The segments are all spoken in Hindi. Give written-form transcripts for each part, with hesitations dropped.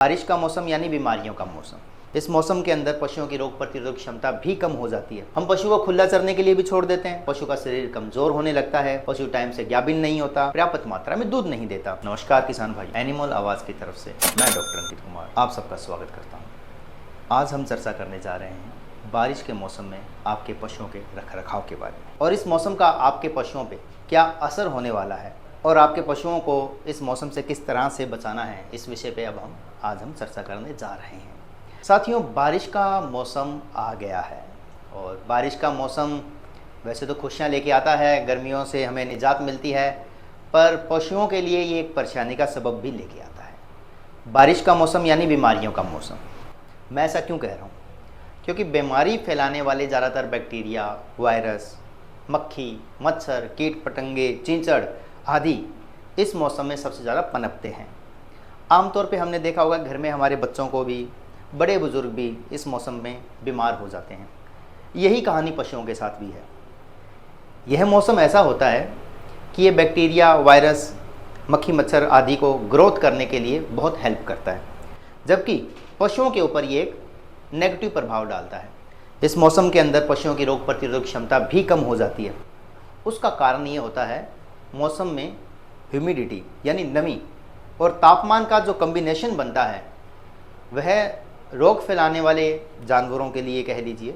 बारिश का मौसम यानी बीमारियों का मौसम। इस मौसम के अंदर पशुओं की रोग प्रतिरोधक क्षमता भी कम हो जाती है। हम पशु को खुला चरने के लिए भी छोड़ देते हैं। पशु का शरीर कमजोर होने लगता है। पशु टाइम से गाभिन नहीं होता, पर्याप्त मात्रा में दूध नहीं देता। नमस्कार किसान भाई, एनिमल आवाज की तरफ से मैं डॉक्टर अंकित कुमार आप सबका स्वागत करता हूँ। आज हम चर्चा करने जा रहे हैं बारिश के मौसम में आपके पशुओं के रखरखाव के बारे में, और इस मौसम का आपके पशुओं पे क्या असर होने वाला है और आपके पशुओं को इस मौसम से किस तरह से बचाना है। इस विषय पे अब आज हम चर्चा करने जा रहे हैं। साथियों, बारिश का मौसम आ गया है और बारिश का मौसम वैसे तो खुशियाँ लेके आता है, गर्मियों से हमें निजात मिलती है, पर पशुओं के लिए ये एक परेशानी का सबब भी लेके आता है। बारिश का मौसम यानी बीमारियों का मौसम। मैं ऐसा क्यों कह रहा हूँ? क्योंकि बीमारी फैलाने वाले ज़्यादातर बैक्टीरिया, वायरस, मक्खी, मच्छर, कीट पतंगे, चींचड़ आदि इस मौसम में सबसे ज़्यादा पनपते हैं। आमतौर पे हमने देखा होगा घर में हमारे बच्चों को भी, बड़े बुजुर्ग भी इस मौसम में बीमार हो जाते हैं। यही कहानी पशुओं के साथ भी है। यह मौसम ऐसा होता है कि ये बैक्टीरिया, वायरस, मक्खी, मच्छर आदि को ग्रोथ करने के लिए बहुत हेल्प करता है, जबकि पशुओं के ऊपर ये एक नेगेटिव प्रभाव डालता है। इस मौसम के अंदर पशुओं की रोग प्रतिरोधक क्षमता भी कम हो जाती है। उसका कारण ये होता है मौसम में ह्यूमिडिटी यानी नमी और तापमान का जो कॉम्बिनेशन बनता है वह रोग फैलाने वाले जानवरों के लिए कह लीजिए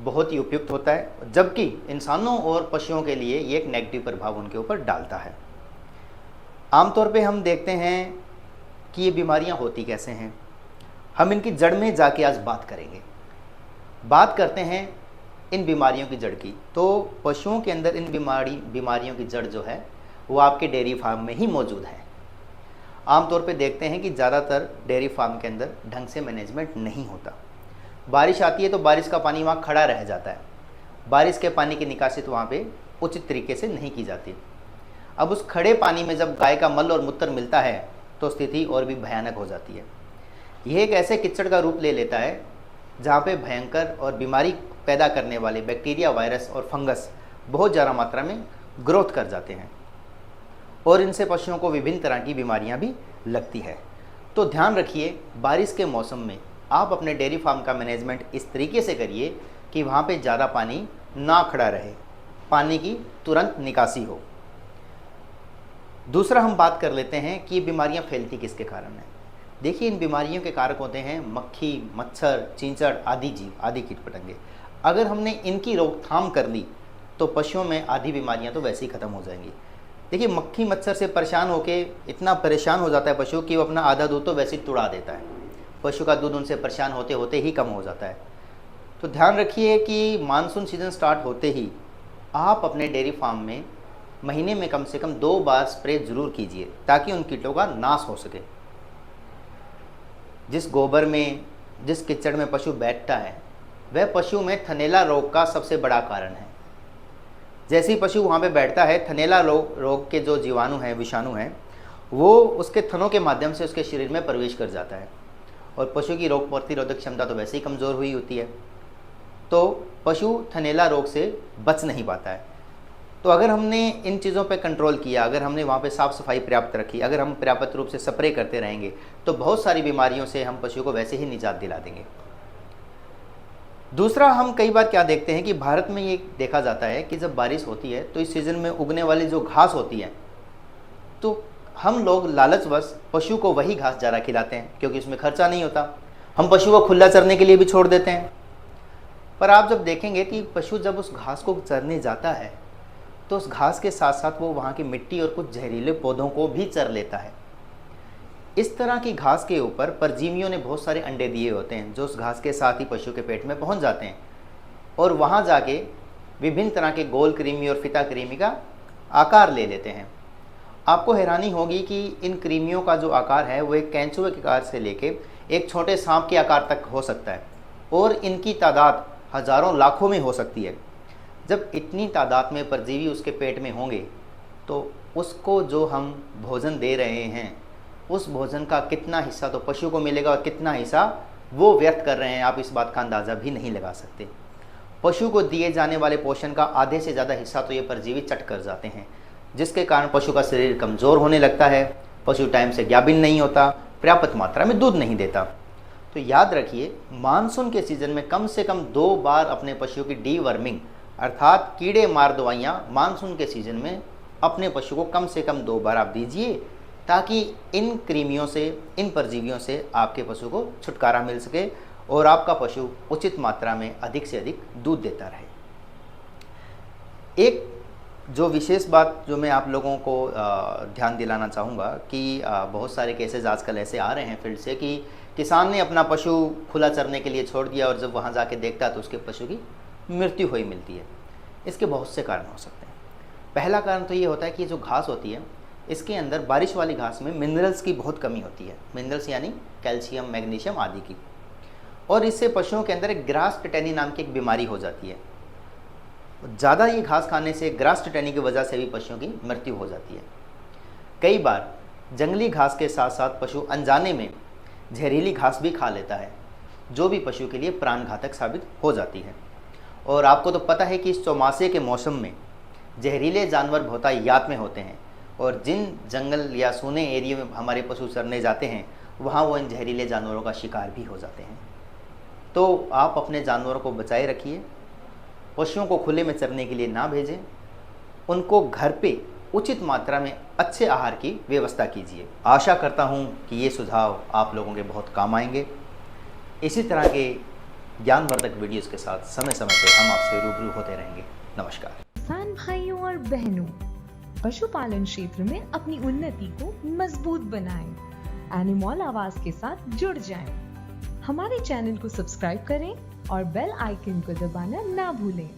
बहुत ही उपयुक्त होता है, जबकि इंसानों और पशुओं के लिए ये एक नेगेटिव प्रभाव उनके ऊपर डालता है। आमतौर पे हम देखते हैं कि ये बीमारियां होती कैसे हैं। हम इनकी जड़ में जाके आज बात करेंगे। बात करते हैं इन बीमारियों की जड़ की। तो पशुओं के अंदर इन बीमारियों की जड़ जो है वो आपके डेयरी फार्म में ही मौजूद है। आमतौर पे देखते हैं कि ज़्यादातर डेयरी फार्म के अंदर ढंग से मैनेजमेंट नहीं होता। बारिश आती है तो बारिश का पानी वहाँ खड़ा रह जाता है। बारिश के पानी की निकासी वहाँ पे उचित तरीके से नहीं की जाती। अब उस खड़े पानी में जब गाय का मल और मूत्र मिलता है तो स्थिति और भी भयानक हो जाती है। यह एक ऐसे कीचड़ का रूप ले लेता है जहाँ पे भयंकर और बीमारी पैदा करने वाले बैक्टीरिया, वायरस और फंगस बहुत ज़्यादा मात्रा में ग्रोथ कर जाते हैं और इनसे पशुओं को विभिन्न तरह की बीमारियां भी लगती है। तो ध्यान रखिए, बारिश के मौसम में आप अपने डेयरी फार्म का मैनेजमेंट इस तरीके से करिए कि वहाँ पे ज़्यादा पानी ना खड़ा रहे, पानी की तुरंत निकासी हो। दूसरा हम बात कर लेते हैं कि ये बीमारियाँ फैलती किसके कारण हैं। देखिए, इन बीमारियों के कारक होते हैं मक्खी, मच्छर, चींचड़ आदि जीव, आदि कीट पतंगे। अगर हमने इनकी रोकथाम कर ली तो पशुओं में आधी बीमारियां तो वैसे ही ख़त्म हो जाएंगी। देखिए, मक्खी मच्छर से परेशान होके इतना परेशान हो जाता है पशु कि वो अपना आधा दूध तो वैसे ही तुड़ा देता है। पशु का दूध उनसे परेशान होते होते ही कम हो जाता है। तो ध्यान रखिए कि मानसून सीजन स्टार्ट होते ही आप अपने डेयरी फार्म में महीने में कम से कम 2 बार स्प्रे ज़रूर कीजिए ताकि उन कीटों का नाश हो सके। जिस गोबर में, जिस कीचड़ में पशु बैठता है वह पशु में थनैला रोग का सबसे बड़ा कारण है। जैसे ही पशु वहाँ पे बैठता है, थनैला रोग के जो जीवाणु हैं, विषाणु हैं, वो उसके थनों के माध्यम से उसके शरीर में प्रवेश कर जाता है और पशु की रोग प्रतिरोधक क्षमता तो वैसे ही कमज़ोर हुई होती है, तो पशु थनैला रोग से बच नहीं पाता है। तो अगर हमने इन चीज़ों पे कंट्रोल किया, अगर हमने वहाँ पे साफ़ सफाई पर्याप्त रखी, अगर हम पर्याप्त रूप से स्प्रे करते रहेंगे तो बहुत सारी बीमारियों से हम पशु को वैसे ही निजात दिला देंगे। दूसरा, हम कई बार क्या देखते हैं कि भारत में ये देखा जाता है कि जब बारिश होती है तो इस सीज़न में उगने वाली जो घास होती है तो हम लोग लालचवश पशु को वही घास ज़्यादा खिलाते हैं क्योंकि इसमें खर्चा नहीं होता। हम पशु को खुला चरने के लिए भी छोड़ देते हैं। पर आप जब देखेंगे कि पशु जब उस घास को चरने जाता है तो उस घास के साथ साथ वो वहाँ की मिट्टी और कुछ जहरीले पौधों को भी चर लेता है। इस तरह की घास के ऊपर परजीवियों ने बहुत सारे अंडे दिए होते हैं जो उस घास के साथ ही पशु के पेट में पहुँच जाते हैं और वहाँ जाके विभिन्न तरह के गोल कृमि और फिता कृमि का आकार ले लेते हैं। आपको हैरानी होगी कि इन कृमियों का जो आकार है वो एक कैंचुए के आकार से लेके एक छोटे सांप के आकार तक हो सकता है और इनकी तादाद हज़ारों लाखों में हो सकती है। जब इतनी तादाद में परजीवी उसके पेट में होंगे तो उसको जो हम भोजन दे रहे हैं उस भोजन का कितना हिस्सा तो पशु को मिलेगा और कितना हिस्सा वो व्यर्थ कर रहे हैं, आप इस बात का अंदाज़ा भी नहीं लगा सकते। पशु को दिए जाने वाले पोषण का आधे से ज़्यादा हिस्सा तो ये परजीवी चट कर जाते हैं, जिसके कारण पशु का शरीर कमज़ोर होने लगता है, पशु टाइम से गाभिन नहीं होता, पर्याप्त मात्रा में दूध नहीं देता। तो याद रखिए, मानसून के सीजन में कम से कम 2 बार अपने पशुओं की डीवर्मिंग अर्थात कीड़े मार दवाइयाँ मानसून के सीजन में अपने पशु को कम से कम 2 बार आप दीजिए, ताकि इन कृमियों से, इन परजीवियों से आपके पशु को छुटकारा मिल सके और आपका पशु उचित मात्रा में अधिक से अधिक दूध देता रहे। एक जो विशेष बात जो मैं आप लोगों को ध्यान दिलाना चाहूँगा कि बहुत सारे केसेस आजकल ऐसे आ रहे हैं फील्ड से कि किसान ने अपना पशु खुला चरने के लिए छोड़ दिया और जब वहाँ जाके देखता है तो उसके पशु की मृत्यु हुई मिलती है। इसके बहुत से कारण हो सकते हैं। पहला कारण तो ये होता है कि जो घास होती है, इसके अंदर बारिश वाली घास में मिनरल्स की बहुत कमी होती है। मिनरल्स यानी कैल्शियम, मैग्नीशियम आदि की। और इससे पशुओं के अंदर एक ग्रास टेटेनी नाम की एक बीमारी हो जाती है। ज़्यादा ये घास खाने से ग्रास टेटेनी की वजह से भी पशुओं की मृत्यु हो जाती है। कई बार जंगली घास के साथ साथ पशु अनजाने में जहरीली घास भी खा लेता है, जो भी पशु के लिए प्राणघातक साबित हो जाती है। और आपको तो पता है कि इस चौमासे के मौसम में जहरीले जानवर बहुतायत में होते हैं और जिन जंगल या सूने एरिया में हमारे पशु चरने जाते हैं, वहाँ वो इन जहरीले जानवरों का शिकार भी हो जाते हैं। तो आप अपने जानवरों को बचाए रखिए, पशुओं को खुले में चरने के लिए ना भेजें, उनको घर पे उचित मात्रा में अच्छे आहार की व्यवस्था कीजिए। आशा करता हूँ कि ये सुझाव आप लोगों के बहुत काम आएंगे। इसी तरह के ज्ञानवर्धक वीडियोज़ के साथ समय समय पर हम आपसे रूबरू होते रहेंगे। नमस्कार। किसान भाइयों और बहनों, पशुपालन क्षेत्र में अपनी उन्नति को मजबूत बनाएं। एनिमल आवाज के साथ जुड़ जाएं। हमारे चैनल को सब्सक्राइब करें और बेल आइकन को दबाना ना भूलें।